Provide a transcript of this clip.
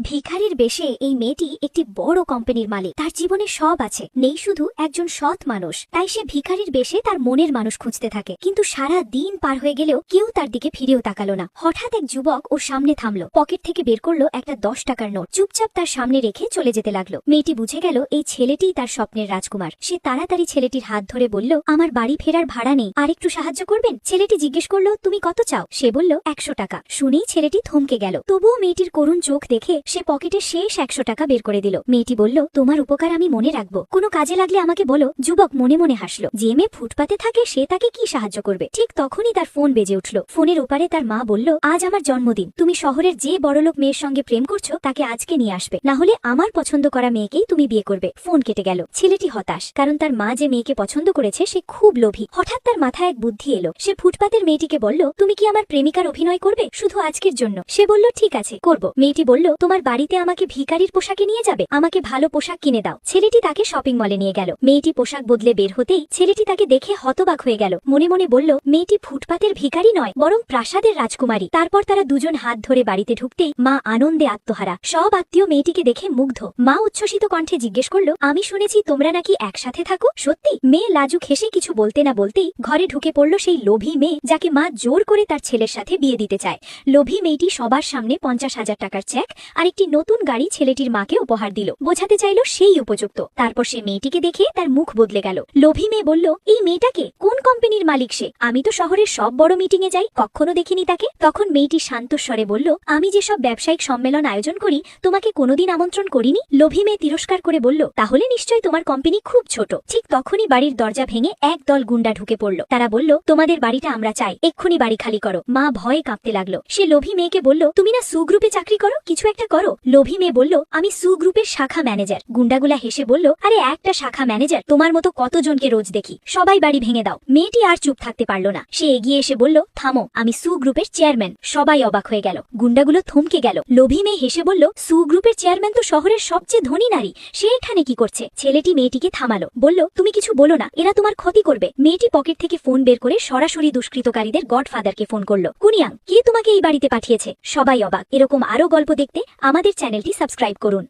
ভিখারির বেশে এই মেয়েটি একটি বড় কোম্পানির মালিক। তার জীবনে সব আছে, নেই শুধু একজন সৎ মানুষ। তাই সে ভিখারির বেশে তার মনের মানুষ খুঁজতে থাকে, কিন্তু সারা দিন পার হয়ে গেলেও কেউ তার দিকে ফিরেও তাকালো না। হঠাৎ এক যুবক ওর সামনে থামলো, পকেট থেকে বের করলো একটা 10 টাকার নোট, চুপচাপ তার সামনে রেখে চলে যেতে লাগলো। মেয়েটি বুঝে গেল এই ছেলেটিই তার স্বপ্নের রাজকুমার। সে তাড়াতাড়ি ছেলেটির হাত ধরে বলল, আমার বাড়ি ফেরার ভাড়া নেই, আর একটু সাহায্য করবেন? ছেলেটি জিজ্ঞেস করলো, তুমি কত চাও? সে বলল 100 টাকা। শুনেই ছেলেটি থমকে গেল। তবুও মেয়েটির করুণ চোখ দেখে সে পকেটে শেষ 100 টাকা বের করে দিল। মেয়েটি বলল, তোমার উপকার আমি মনে রাখবো, কোনো কাজে লাগলে আমাকে বলো। যুবক মনে মনে হাসলো। যে মেয়ে ফুটপাতে থাকে সে তাকে কি সাহায্য করবে? ঠিক তখনই তার ফোন বেজে উঠল। ফোনের ওপারে তার মা বলল, আজ আমার জন্মদিন, তুমি শহরের যে বড়লোক মেয়ের সঙ্গে প্রেম করছো তাকে আজকে নিয়ে আসবে, না হলে আমার পছন্দ করা মেয়েকেই তুমি বিয়ে করবে। ফোন কেটে গেল। ছেলেটি হতাশ, কারণ তার মা যে মেয়েকে পছন্দ করেছে সে খুব লোভী। হঠাৎ তার মাথায় এক বুদ্ধি এলো। সে ফুটপাতের মেয়েটিকে বলল, তুমি কি আমার প্রেমিকার অভিনয় করবে শুধু আজকের জন্য? সে বলল, ঠিক আছে, করব। মেয়েটি বলল, তোমার বাড়িতে আমাকে ভিখারির পোশাকে নিয়ে যাবে, আমাকে ভালো পোশাক কিনে দাও। ছেলেটি তাকে শপিং মলে নিয়ে গেল। মেয়েটি পোশাক বদলে বের হতেই ছেলেটি তাকে দেখে হতবাক হয়ে গেল। মনে মনে বলল, মেয়েটি ফুটপাতের ভিখারি নয়, বরং প্রাসাদের রাজকুমারী। তারপর তারা দুজন হাত ধরে বাড়িতে ঢুকতেই মা আনন্দে আত্মহারা। সব আত্মীয় মেয়েটিকে দেখে মুগ্ধ। মা উচ্ছ্বসিত কণ্ঠে জিজ্ঞেস করল, আমি শুনেছি তোমরা নাকি একসাথে থাকো, সত্যি? মেয়ে লাজুক হেসে কিছু বলতে না বলতেই ঘরে ঢুকে পড়ল সেই লোভী মেয়ে, যাকে মা জোর করে তার ছেলের সাথে বিয়ে দিতে চায়। লোভী মেয়েটি সবার সামনে 50,000 টাকার চেক আর একটি নতুন গাড়ি ছেলেটির মাকে উপহার দিল। বোঝাতে চাইল সেই উপযুক্ত। তারপর সে মেয়েটিকে দেখে তার মুখ বদলে গেল। লোভী মেয়ে বলল, এই মেয়েটাকে? কোন কোম্পানির মালিক সে? আমি তো শহরের সব বড় মিটিং এ যাই, কখনো দেখিনি তাকে। তখন মেয়েটি শান্ত স্বরে বলল, আমি যেসব ব্যবসায়িক সম্মেলন আয়োজন করি তোমাকে কোনোদিন আমন্ত্রণ করিনি। লোভী মেয়ে তিরস্কার করে বলল, তাহলে নিশ্চয়ই তোমার কোম্পানি খুব ছোট। ঠিক তখনই বাড়ির দরজা ভেঙে এক দল গুন্ডা ঢুকে পড়ল। তারা বলল, তোমাদের বাড়িটা আমরা চাই, এক্ষুনি বাড়ি খালি করো। মা ভয়ে কাঁপতে লাগলো। সে লোভী মেয়েকে বলল, তুমি না সু গ্রুপে চাকরি করো, কিছু একটা করো। লোভী মেয়ে বলল, আমি সু গ্রুপের শাখা ম্যানেজার। গুন্ডাগুলা হেসে বলল, আরে একটা শাখা ম্যানেজার, তোমার মতো কতজনকে রোজ দেখি, সবাই বাড়ি ভেঙে দাও। মেয়েটি আর চুপ থাকতে পারল না। সে এগিয়ে এসে বলল, থামো, আমি সু গ্রুপের চেয়ারম্যান। সবাই অবাক হয়ে গেল। গুন্ডাগুলো থমকে গেল। লোভী মেয়ে হেসে বলল, সু গ্রুপের চেয়ারম্যান তো শহরের সবচেয়ে ধনী নারী, সে এখানে কি করছে? ছেলেটি মেয়েটিকে থামালো, বলল, তুমি কিছু বলো না, এরা তোমার ক্ষতি করবে। মেয়েটি পকেট থেকে ফোন বের করে সরাসরি দুষ্কৃতকারীদের গডফাদারকে ফোন করলো। কুনিয়াং, কে তোমাকে এই বাড়িতে পাঠিয়েছে? সবাই অবাক। এরকম আরো গল্প দেখতে আমাদের চ্যানেলটি সাবস্ক্রাইব করুন।